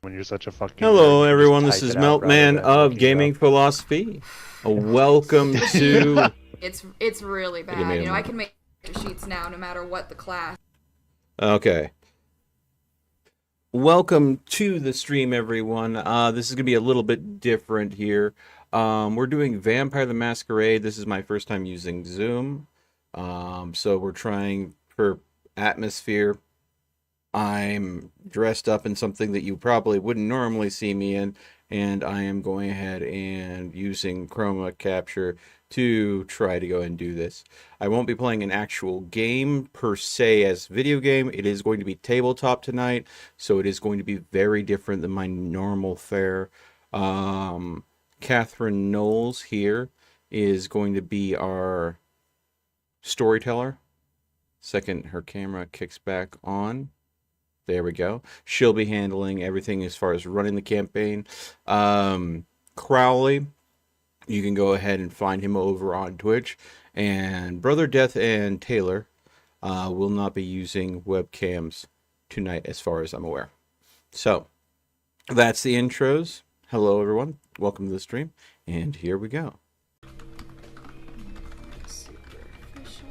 when you're such a fucking nerd, Hello, you can just everyone. This type is it out rather Meltman than of looking it Gaming up. Philosophy. Welcome to. It's really Give me bad. a You know, I moment. can make sheets now no matter what the class. Okay. Welcome to the stream, everyone. This is gonna be a little bit different here. We're doing Vampire the Masquerade. This is my first time using Zoom. So we're trying for atmosphere. I'm dressed up in something that you probably wouldn't normally see me in, and I am going ahead and using chroma capture to try to go and do this. I won't be playing an actual game per se as video game. It is going to be tabletop tonight, so it is going to be very different than my normal fare. Catherine Knowles here is going to be our storyteller. Second, her camera kicks back on. There we go. She'll be handling everything as far as running the campaign. Crowley, you can go ahead and find him over on Twitch. And Brother Death and Taylor will not be using webcams tonight as far as I'm aware. So, that's the intros. Hello, everyone. Welcome to the stream. And here we go. Superficial.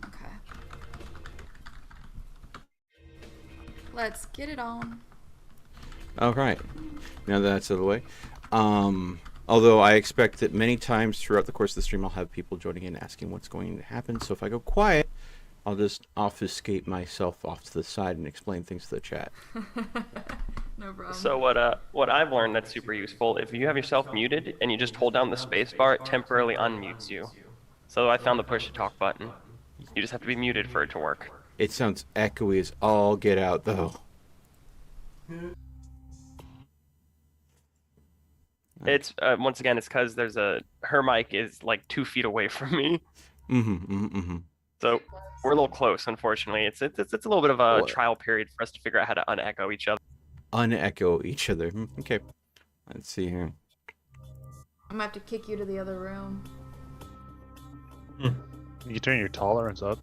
Okay. Let's get it on. All right. Now that that's out of the way. Although I expect that many times throughout the course of the stream, I'll have people joining in asking what's going to happen. So if I go quiet, I'll just obfuscate myself off to the side and explain things to the chat. No problem. So what I've learned that's super useful, if you have yourself muted and you just hold down the space bar, it temporarily unmutes you. So I found the push to talk button. You just have to be muted for it to work. It sounds echoey as all get out, though. It's once again, it's because there's her mic is like 2 feet away from me, so we're a little close. Unfortunately, it's a little bit of a trial period for us to figure out how to unecho each other. Unecho each other. Okay. Let's see here. I'm gonna have to kick you to the other room. You can turn your tolerance up.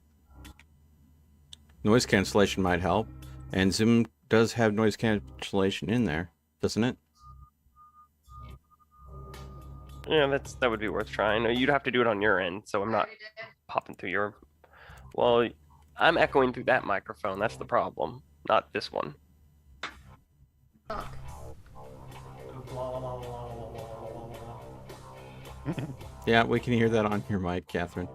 Noise cancellation might help. And Zoom does have noise cancellation in there, doesn't it? Yeah, that would be worth trying. You'd have to do it on your end, so I'm not popping through your. Well, I'm echoing through that microphone. That's the problem, not this one. Fuck. Yeah, we can hear that on your mic, Catherine.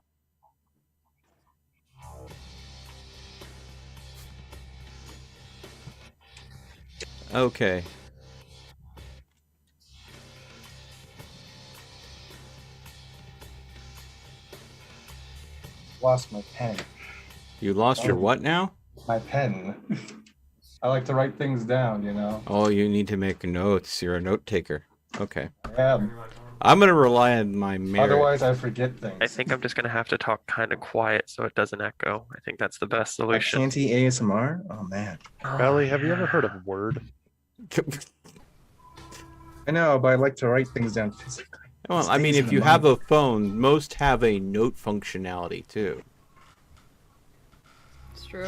Okay. Lost my pen. You lost your what now? My pen. I like to write things down, you know. Oh, you need to make notes. You're a note taker. Okay. Yeah. I'm going to rely on my merit. Otherwise, I forget things. I think I'm just gonna have to talk kind of quiet so it doesn't echo. I think that's the best Like solution. Shanty ASMR? Oh man. Crowley, have you ever heard of Word? I know, but I like to write things down physically. Well, I mean, Stays in if the you mind. have a phone, most have a note functionality too. It's true.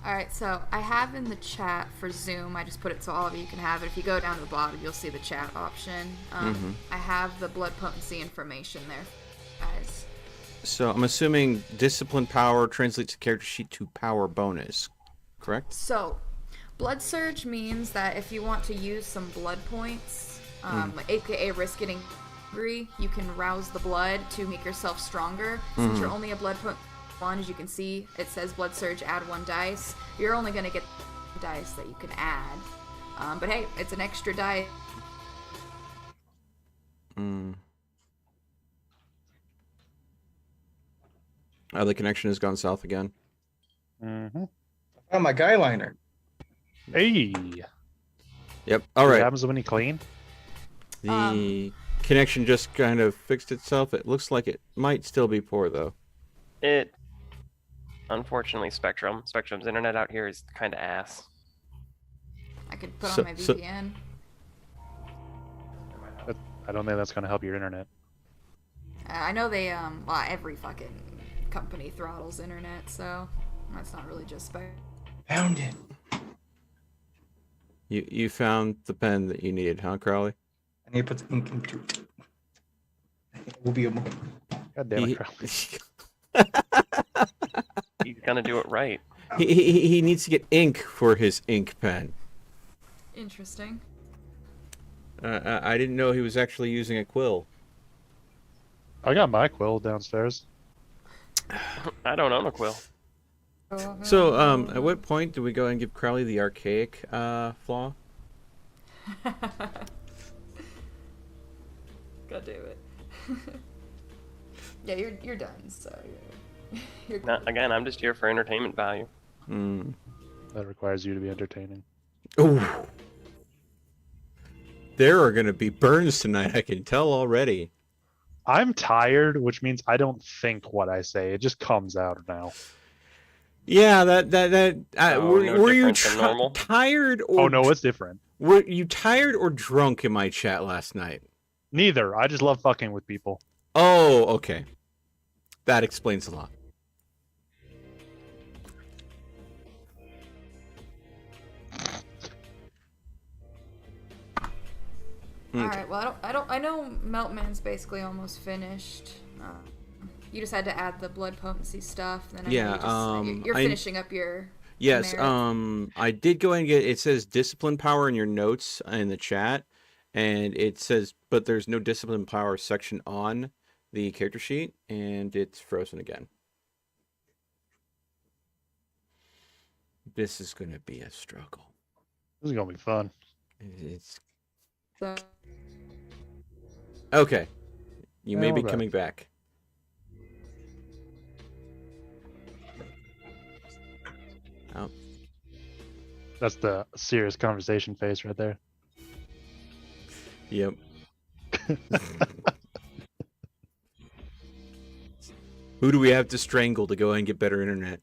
Alright, so I have in the chat for Zoom, I just put it so all of you can have it. If you go down to the bottom, you'll see the chat option. I have the blood potency information there, guys. So I'm assuming discipline power translates the character sheet to power bonus, correct? So, blood surge means that if you want to use some blood points, aka risk getting angry, you can rouse the blood to make yourself stronger. Since you're only a blood point one, as you can see, it says blood surge, add 1 dice. You're only gonna get dice that you can add. But hey, it's an extra die. Oh, the connection has gone south again. Mm-hmm. Oh, my guy liner. Hey! Yep. All What right. happens when you clean? The connection just kind of fixed itself. It looks like it might still be poor, though. Unfortunately, Spectrum's internet out here is kind of ass. I could put So- on my so- VPN. I don't think that's going to help your internet. I know they well, every fucking company throttles internet, so that's not really just spec. Found it. You found the pen that you needed, huh, Crowley? I need to put the ink into it. It will be a moment. God damn it, Crowley. He's gonna do it right. He needs to get ink for his ink pen. Interesting. I didn't know he was actually using a quill. I got my quill downstairs. I don't own a quill. So, at what point do we go and give Crowley the archaic flaw? God damn it. Yeah, you're done. So you're No, again, I'm just here for entertainment value. Mm. That requires you to be entertaining. Ooh. There are gonna be burns tonight, I can tell already. I'm tired, which means I don't think what I say. It just comes out now. Yeah, Oh, no were you different than normal? tired or Oh no, it's different. were you tired or drunk in my chat last night? Neither. I just love fucking with people. Oh, okay. That explains a lot. All right. Well, I know Meltman's basically almost finished. You just had to add the blood potency stuff. Then I Yeah, know you're finishing up your. Yes, merit. I did go ahead and get, it says discipline power in your notes in the chat, and it says, but there's no discipline power section on the character sheet, and it's frozen again. This is going to be a struggle. This is gonna be fun. It's So, okay. You may Yeah, be we're coming back. Oh. That's the serious conversation face right there. Yep. Who do we have to strangle to go and get better internet?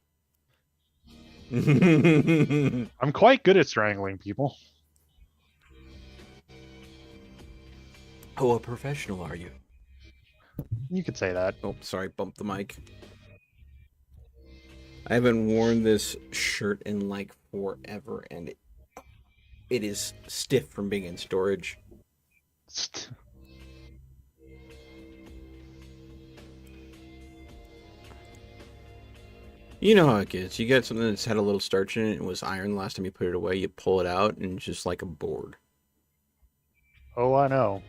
I'm quite good at strangling people. Oh, a professional, are you? You could say that. Oh, sorry, bumped the mic. I haven't worn this shirt in like forever, and it is stiff from being in storage. You know how it gets. You get something that's had a little starch in it and was iron last time you put it away, you pull it out, and it's just like a board. Oh, I know.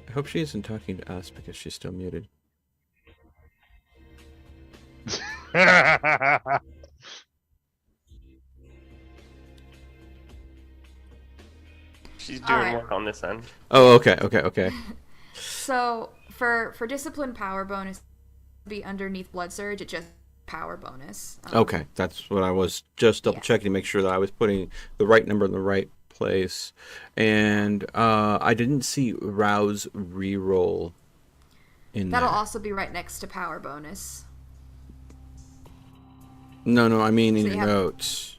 I hope she isn't talking to us because she's still muted. She's doing Alright. work on this end. Oh, okay. so for discipline power bonus, be underneath blood surge. It just power bonus. Okay, that's what I was just double checking to make sure that I was putting the right number in the right place. And I didn't see Rouse reroll in That'll there. also be right next to power bonus. No, I mean in So your you have- notes.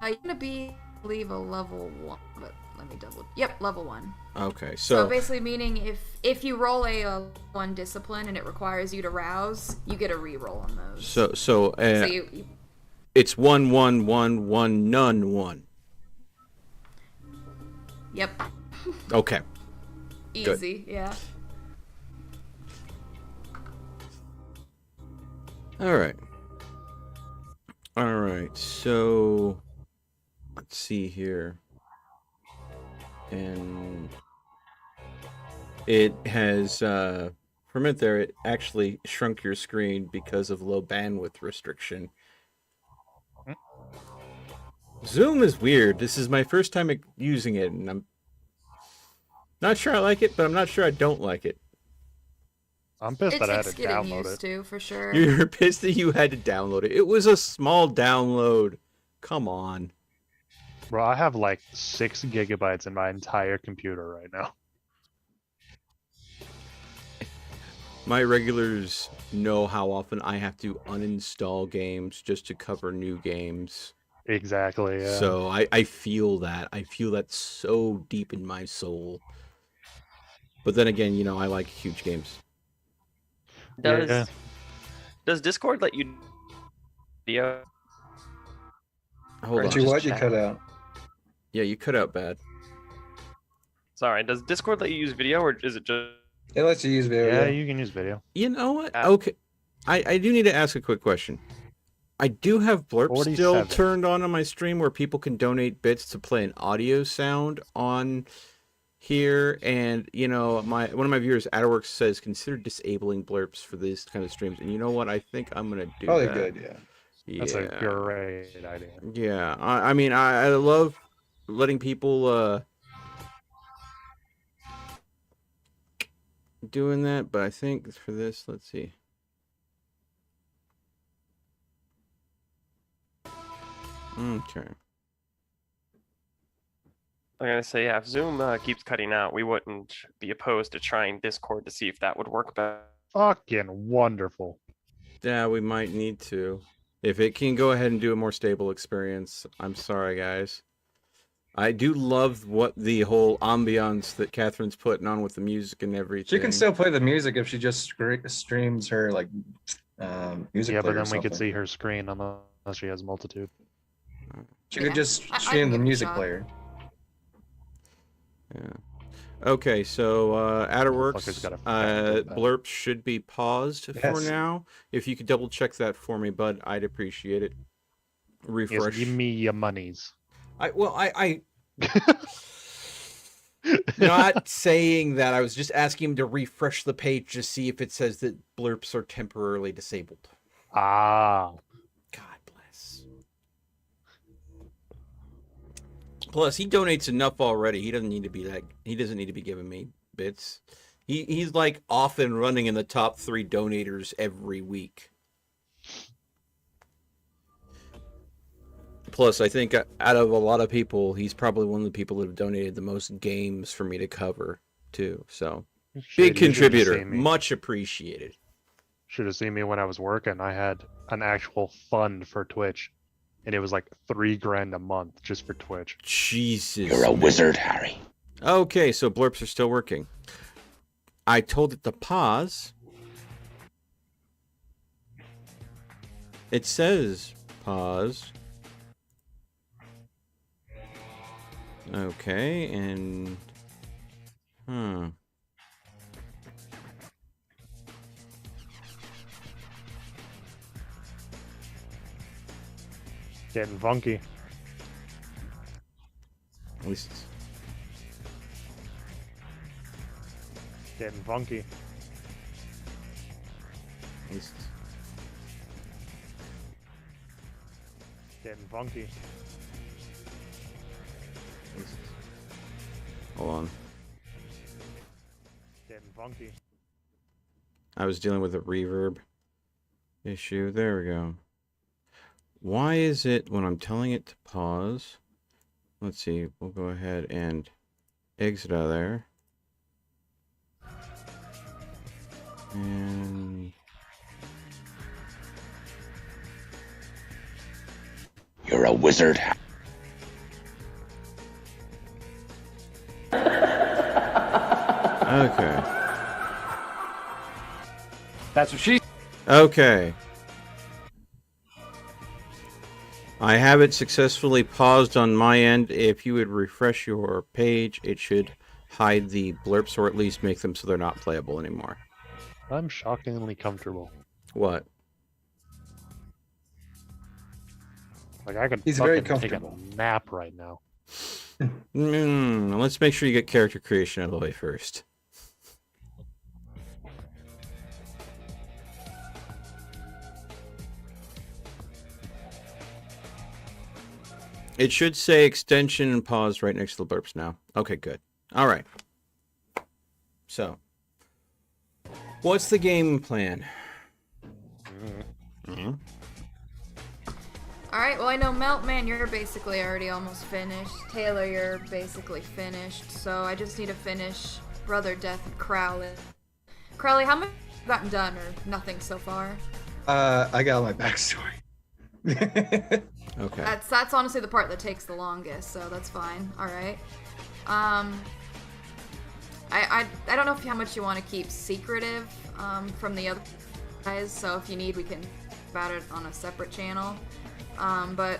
You're gonna be, I believe, a level 1, but let me double. Yep, level 1. Okay, So so basically, meaning if you roll a 1 discipline and it requires you to rouse, you get a reroll on those. so So you it's 1 1 1 1 none 1. yep, Okay. easy, yeah. All right. So let's see here. And it has for a minute there, it actually shrunk your screen because of low bandwidth restriction. Zoom is weird. This is my first time using it, and I'm not sure I like it, but I'm not sure I don't like it. I'm pissed that I had It's to getting download used it. to, for sure. You're pissed that you had to download it. It was a small download. Come on. Bro, I have like 6 gigabytes in my entire computer right now. My regulars know how often I have to uninstall games just to cover new games. Exactly. Yeah. So I feel that. I feel that so deep in my soul. But then again, you know, I like huge games. Yeah. Does Discord let you video? Hold on. Reggie, what you cut out? Yeah, you cut out bad. Sorry, does Discord let you use video, or is it just? It lets you use video. Yeah, you can use video. You know what? Okay. I do need to ask a quick question. I do have blurps still 47. turned on my stream where people can donate bits to play an audio sound on here, and you know, one of my viewers, Adderworks, says consider disabling blurps for these kind of streams. And you know what? I think I'm gonna do Probably that. good, yeah. That's a great idea. Yeah, I mean, I love letting people doing that, but I think for this, let's see. Okay. I'm gonna say, yeah, if Zoom keeps cutting out, we wouldn't be opposed to trying Discord to see if that would work better. Fucking wonderful. Yeah, we might need to. If it can go ahead and do a more stable experience, I'm sorry, guys. I do love what the whole ambiance that Catherine's putting on with the music and everything. She can still play the music if she just streams her like music. Yeah, but player then or we could something. see her screen unless she has multitude. She could just I stream the give it a music shot. player. Yeah. Okay, so Motherfucker's Adderworks, got a fucking good blurps should be paused for Yes. now. If you could double check that for me, bud, I'd appreciate it. Yes, Refresh. give me your monies. I not saying that. I was just asking him to refresh the page to see if it says that blurps are temporarily disabled. Ah. God bless. Plus, he donates enough already. He doesn't need to be that. He doesn't need to be giving me bits. He's like off and running in the top 3 donators every week. Plus, I think out of a lot of people, he's probably one of the people that have donated the most games for me to cover, too. So, big contributor. Much appreciated. Should have seen me when I was working. I had an actual fund for Twitch, and it was like $3,000 a month just for Twitch. Jesus. You're a wizard, Harry. Okay, so blurps are still working. I told it to pause. It says pause. Okay, and Getting funky. at least it's... Getting funky. At least... Getting funky. Hold on. Getting funky. I was dealing with a reverb issue. There we go. Why is it when I'm telling it to pause? Let's see. We'll go ahead and exit out of there. And... You're a wizard. Okay. That's what she... Okay. I have it successfully paused on my end. If you would refresh your page, it should hide the blurps, or at least make them so they're not playable anymore. I'm shockingly comfortable. What? Like I could He's very fucking take comfortable. a nap right now. Let's make sure you get character creation out of the way first. It should say extension and pause right next to the burps now. Okay, good. All right. So, what's the game plan? Alright, well I know Meltman, you're basically already almost finished. Taylor, you're basically finished. So I just need to finish Brother Death and Crowley. Crowley, how much have you gotten done or nothing so far? I got all my backstory. Okay. That's honestly the part that takes the longest, so that's fine. All right. I don't know how much you want to keep secretive from the other guys, so if you need, we can about it on a separate channel. But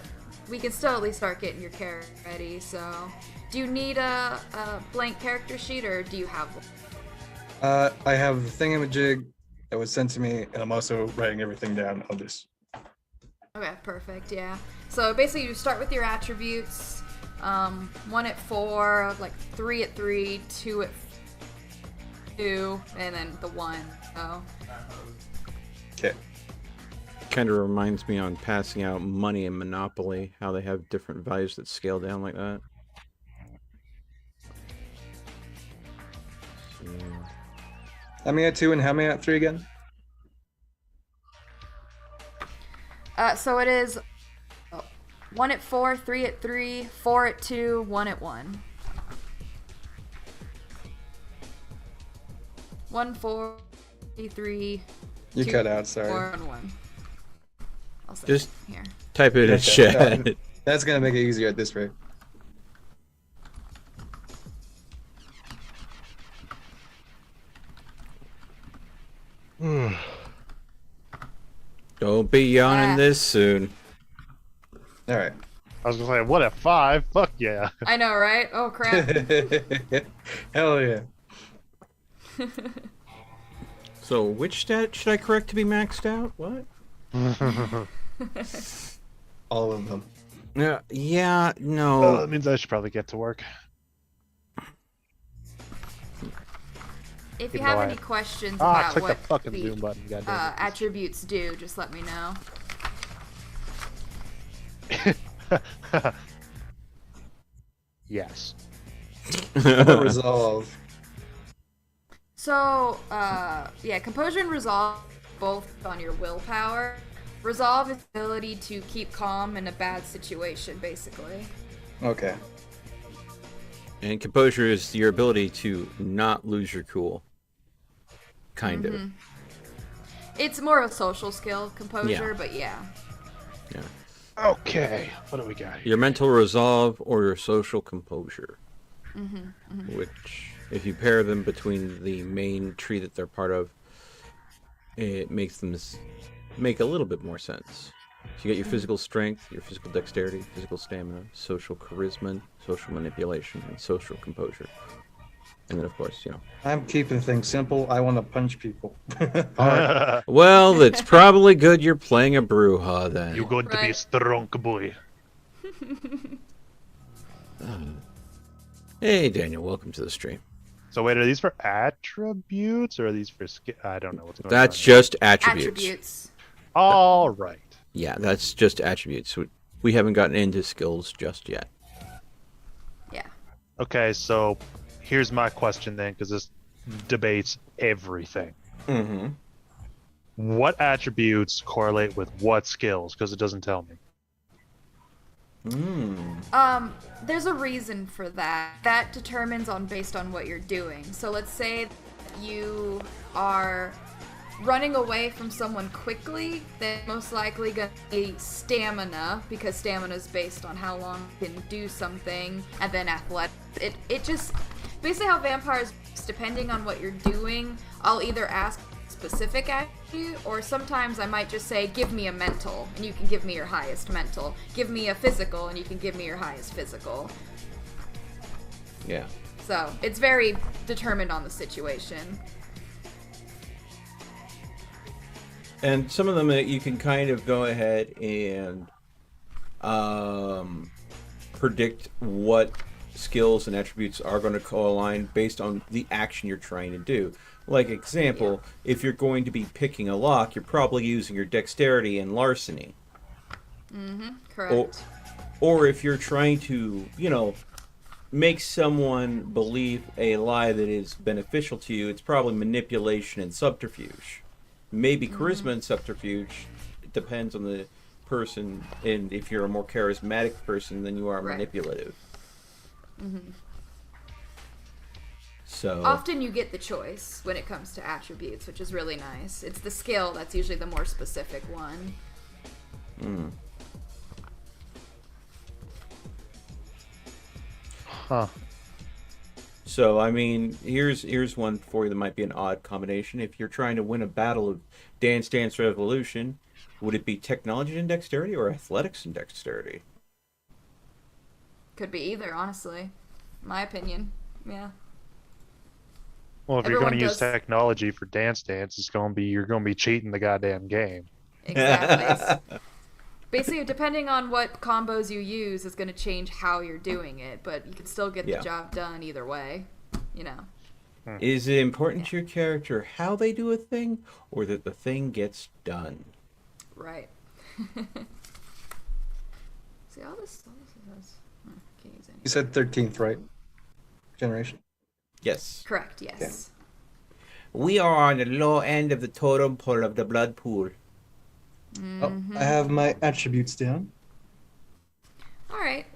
we can still at least start getting your character ready. So, do you need a blank character sheet, or do you have one? I have the thingamajig that was sent to me, and I'm also writing everything down on this. Okay, perfect, yeah. So basically you start with your attributes, 1 at 4, like 3 at 3, 2 at 2, and then the 1. So. Okay. Kind of reminds me on passing out money in Monopoly, how they have different values that scale down like that. So... How many at 2 and how many at 3 again? So it is 1 at 4, 3 at 3, 4 at 2, 1 at 1. 1, 4, 3, You 2, cut out, sorry. 4, and 1. I'll set Just it here. type it in chat. That's gonna make it easier at this rate. Don't be yawning this soon. All right. I was gonna say, what at 5? Fuck yeah. I know, right? Oh crap. Hell yeah. So, which stat should I correct to be maxed out? What? All of them. Yeah, no. Well, that means I should probably get to work. If you Even have though any I- questions Ah, about click the what fucking the zoom button, goddamn it. attributes do, just let me know. Yes. Resolve. So, yeah, composure and resolve both on your willpower. Resolve is the ability to keep calm in a bad situation, basically. Okay. And composure is your ability to not lose your cool. Kind of. It's more of a social skill, composure, Yeah. but yeah. Yeah. Okay, what do we got here? Your mental resolve or your social composure. Which, if you pair them between the main tree that they're part of, it makes them make a little bit more sense. So you get your physical strength, your physical dexterity, physical stamina, social charisma, social manipulation, and social composure. And then, of course, I'm keeping things simple. I want to punch people. Well, it's probably good you're playing a Bruja then. You're going to be a Right. strong boy. Hey, Daniel, welcome to the stream. So wait, are these for attributes or are these for skill? I don't know what's going That's on. just attributes. Attributes. All right. Yeah, that's just attributes. We haven't gotten into skills just yet. Yeah. Okay, so here's my question then, because this debates everything. Mm-hmm. What attributes correlate with what skills? Because it doesn't tell me. There's a reason for that. That determines based on what you're doing. So let's say you are running away from someone quickly, then most likely gonna be stamina, because stamina is based on how long you can do something, and then athletics. It just basically how vampires, depending on what you're doing, I'll either ask specific attribute, or sometimes I might just say, give me a mental, and you can give me your highest mental. Give me a physical, and you can give me your highest physical. Yeah. So, it's very determined on the situation. And some of them you can kind of go ahead and predict what skills and attributes are going to co-align based on the action you're trying to do. Like example, if you're going to be picking a lock, you're probably using your dexterity and larceny. Correct. Or if you're trying to, make someone believe a lie that is beneficial to you, it's probably manipulation and subterfuge. Maybe charisma and subterfuge. It depends on the person, and if you're a more charismatic person, then you are manipulative. So Often you get the choice when it comes to attributes, which is really nice. It's the skill that's usually the more specific one. Huh. So, I mean, here's one for you that might be an odd combination. If you're trying to win a battle of Dance Dance Revolution, would it be technology and dexterity or athletics and dexterity? Could be either, honestly. My opinion. Yeah. Well, if you're Everyone going to use does. technology for Dance Dance, you're going to be cheating the goddamn game. Exactly. Basically, depending on what combos you use is going to change how you're doing it, but you can still get Yeah. the job done either way, you know. Is it important to your character how they do a thing or that the thing gets done? Right. See, all this is... can't use any. You said 13th, right? Generation. Yes. Correct, yes. We are on the low end of the totem pole of the blood pool. Oh, I have my attributes down. All right.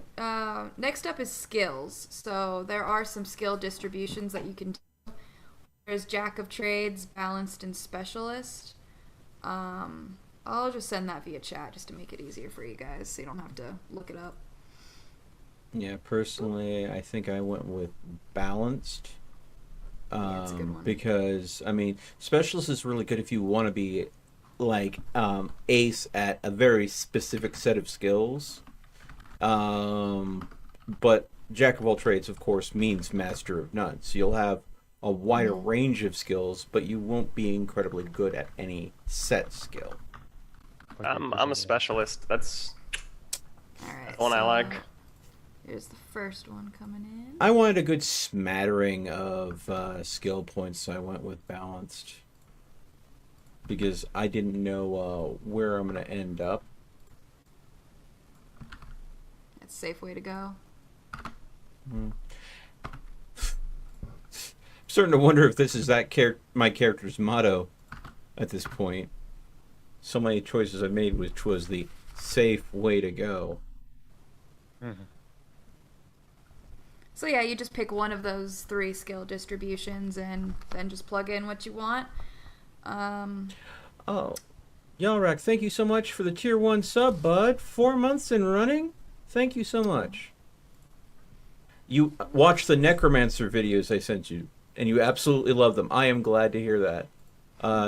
Next up is skills. So there are some skill distributions that you can do. There's Jack of Trades, Balanced, and Specialist. I'll just send that via chat just to make it easier for you guys so you don't have to look it up. Yeah, personally, I think I went with Balanced. Yeah, it's a good one. Because, I mean, Specialist is really good if you want to be like ace at a very specific set of skills. But Jack of all trades, of course, means master of none. So you'll have a wider range of skills, but you won't be incredibly good at any set skill. I'm a specialist. That's All right. the one I like. Here's the first one coming in. I wanted a good smattering of skill points, so I went with Balanced. Because I didn't know where I'm going to end up. That's a safe way to go. I'm starting to wonder if this is my character's motto at this point. So many choices I made, which was the safe way to go. Mm-hmm. So yeah, you just pick one of those 3 skill distributions and then just plug in what you want. Oh, Yalrak, thank you so much for the tier 1 sub, bud. 4 months in running. Thank you so much. You watched the Necromancer videos I sent you, and you absolutely love them. I am glad to hear that.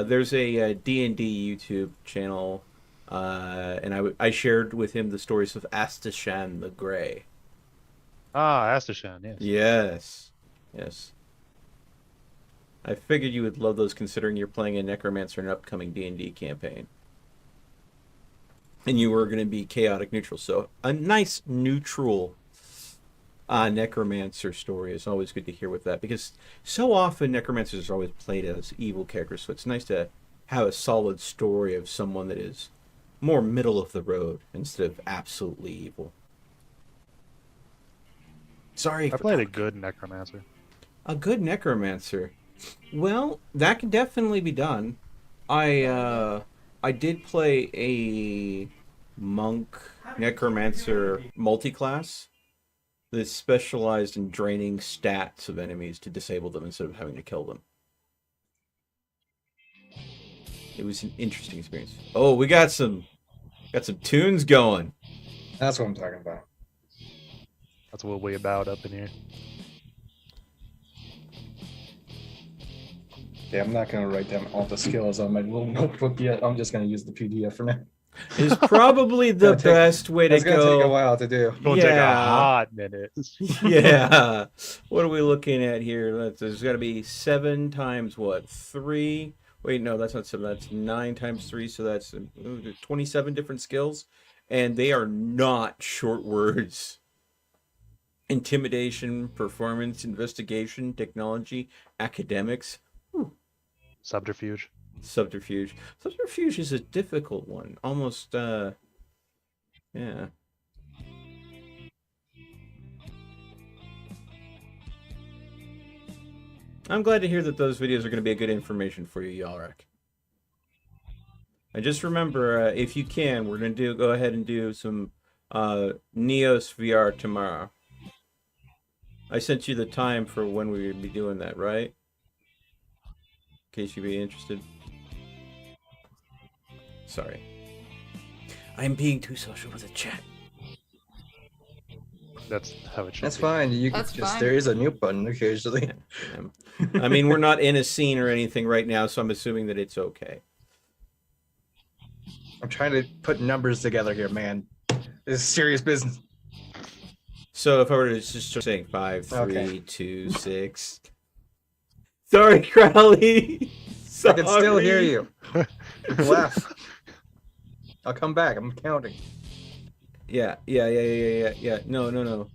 There's a D&D YouTube channel, and I shared with him the stories of Astashan the Grey. Ah, Astashan, yes. Yes. Yes. I figured you would love those considering you're playing a Necromancer in an upcoming D&D campaign. And you were going to be chaotic neutral, so a nice neutral Necromancer story is always good to hear with that, because so often Necromancers are always played as evil characters, so it's nice to have a solid story of someone that is more middle of the road instead of absolutely evil. Sorry. I played a good Necromancer. A good Necromancer. Well, that can definitely be done. I did play a monk Necromancer multiclass that specialized in draining stats of enemies to disable them instead of having to kill them. It was an interesting experience. Oh, we got some tunes going. That's what I'm talking about. That's what we about up in here. Yeah, I'm not going to write down all the skills on my little notebook yet. I'm just going to use the PDF for now. Is probably the best way to It's going to go. take a while to do. It's going to take a hot minute. Yeah. What are we looking at here? There's got to be 7 times what? 3? Wait, no, that's not 7. That's 9 times 3, so that's 27 different skills. And they are not short words. Intimidation, performance, investigation, technology, academics. Whew. Subterfuge. Subterfuge. Subterfuge is a difficult one. Almost, yeah. I'm glad to hear that those videos are going to be a good information for you, Yalrak. And just remember, if you can, we're going to go ahead and do some Neos VR tomorrow. I sent you the time for when we would be doing that, right? In case you'd be interested. Sorry. I'm being too social with the chat. That's how it should That's be. fine. You can That's just fine. there is a mute button occasionally. I mean, we're not in a scene or anything right now, so I'm assuming that it's okay. I'm trying to put numbers together here, man. This is serious business. So if I were to just start saying 5, 3, Okay. 2, 6. Sorry, Crowley. I can still hear Sorry. you. Laugh. I'll come back. I'm counting. Yeah. No.